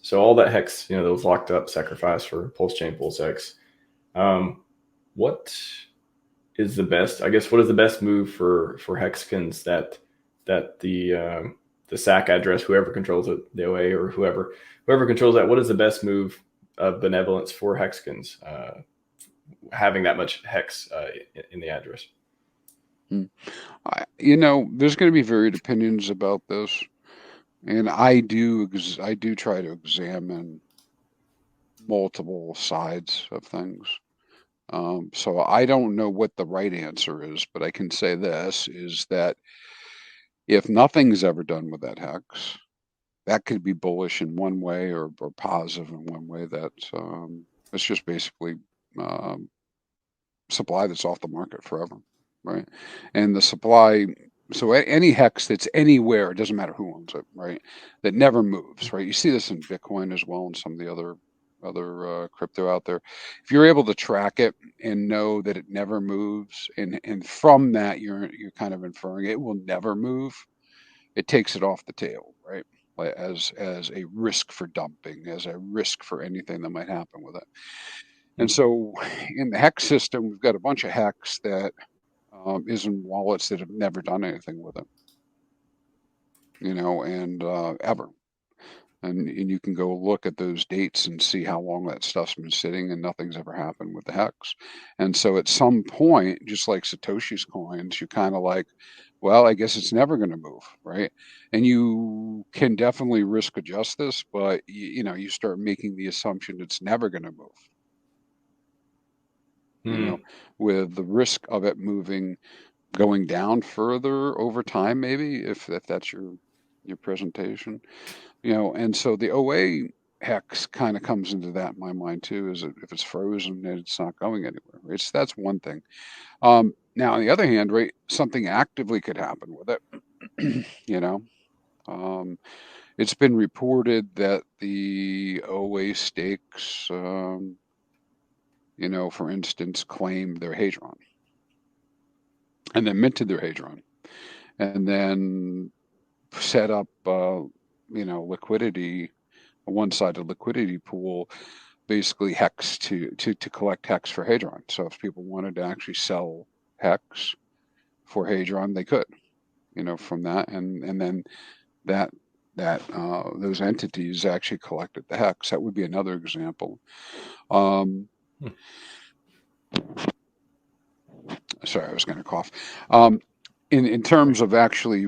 So all that hex, that was locked up, sacrificed for PulseChain, PulseX. What is the best? I guess what is the best move for hexkins that the SAC address, whoever controls it, the OA or whoever controls that, what is the best move of benevolence for hexkins having that much hex in the address? There's going to be varied opinions about this, and I do try to examine multiple sides of things. So I don't know what the right answer is, but I can say this is that if nothing's ever done with that hex, that could be bullish in one way or positive in one way. It's just basically supply that's off the market forever, right? And the supply, so any hex that's anywhere, it doesn't matter who owns it, right? That never moves, right? You see this in Bitcoin as well and some of the other crypto out there. If you're able to track it and know that it never moves, and from that you're kind of inferring it will never move, it takes it off the table, right? Like as a risk for dumping, as a risk for anything that might happen with it. And so in the hex system, we've got a bunch of hex that is in wallets that have never done anything with it, and ever. And you can go look at those dates and see how long that stuff's been sitting and nothing's ever happened with the hex. And so at some point, just like Satoshi's coins, you're kind of like, well, I guess it's never going to move, right? And you can definitely risk adjust this, but you start making the assumption it's never going to move, with the risk of it moving, going down further over time, maybe if that's your presentation. And so the OA hex kind of comes into that in my mind too, is that if it's frozen and it's not going anywhere, right? So that's one thing. Now, on the other hand, right, something actively could happen with it. It's been reported that the OA stakes, for instance, claimed their Hadron and then minted their Hadron and then set up, liquidity, a one-sided liquidity pool, basically hex to collect hex for Hadron. So if people wanted to actually sell hex for Hadron, they could, from that, and then that those entities actually collected the hex. That would be another example. Sorry, I was going to cough. In terms of actually,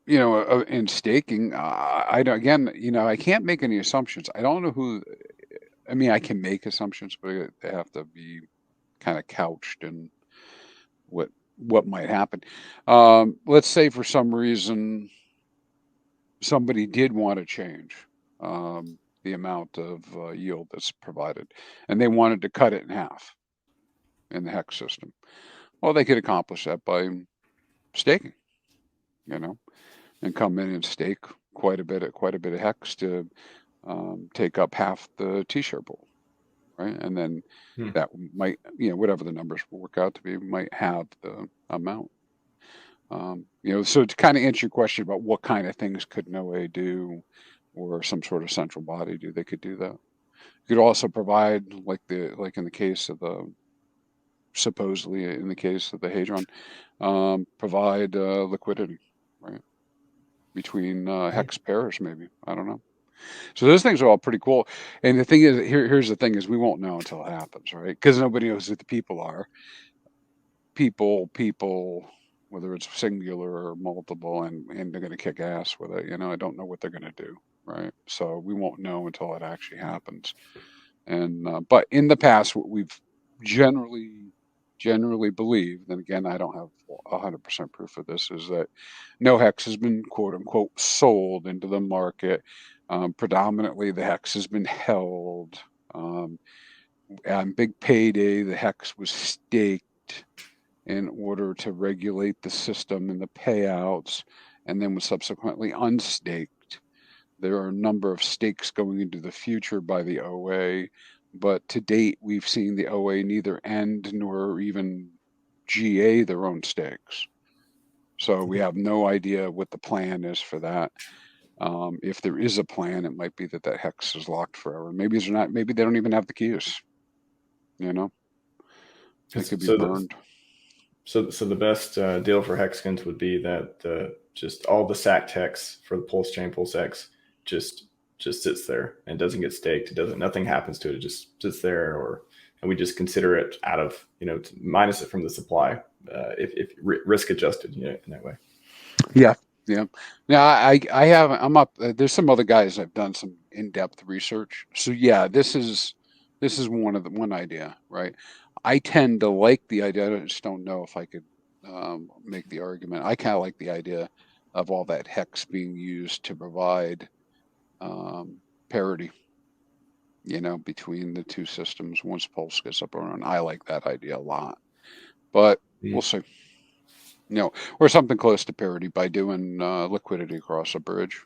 in staking, I don't, again, I can't make any assumptions. I don't know who. I mean, I can make assumptions, but they have to be kind of couched in what might happen. Let's say for some reason somebody did want to change the amount of yield that's provided, and they wanted to cut it in half in the hex system. Well, they could accomplish that by staking, and come in and stake quite a bit of hex to take up half the t-shirt pool, right? And then that might, whatever the numbers will work out to be, might have the amount. So to kind of answer your question about what kind of things could NOA do, or some sort of central body do, they could do that. You could also provide, like in the case of the, supposedly in the case of the Hadron, provide liquidity, right, between hex pairs, maybe. I don't know. So those things are all pretty cool. And the thing is, here's the thing: is we won't know until it happens, right? Because nobody knows who the people are. People, whether it's singular or multiple, and they're going to kick ass with it. I don't know what they're going to do, right? So we won't know until it actually happens. And but in the past, what we've generally believed, and again, I don't have 100% proof of this, is that no hex has been quote unquote sold into the market. Predominantly, the hex has been held. On big payday, the hex was staked in order to regulate the system and the payouts, and then was subsequently unstaked. There are a number of stakes going into the future by the OA, but to date, we've seen the OA neither end nor even GA their own stakes. So we have no idea what the plan is for that. If there is a plan, it might be that that hex is locked forever. Maybe they're not. Maybe they don't even have the keys. You know, it could be burned. So the best deal for hexagons would be that just all the sacked hex for the PulseChain PulseX just sits there and doesn't get staked. It doesn't. Nothing happens to it. It just sits there, and we just consider it out of minus it from the supply if risk adjusted in that way. Yeah, yeah. Now I have I'm up. There's some other guys I've done some in-depth research. So yeah, this is one idea, right? I tend to like the idea. I just don't know if I could make the argument. I kind of like the idea of all that hex being used to provide parity, between the two systems once Pulse gets up and running. I like that idea a lot, but we'll see. Or something close to parity by doing liquidity across a bridge.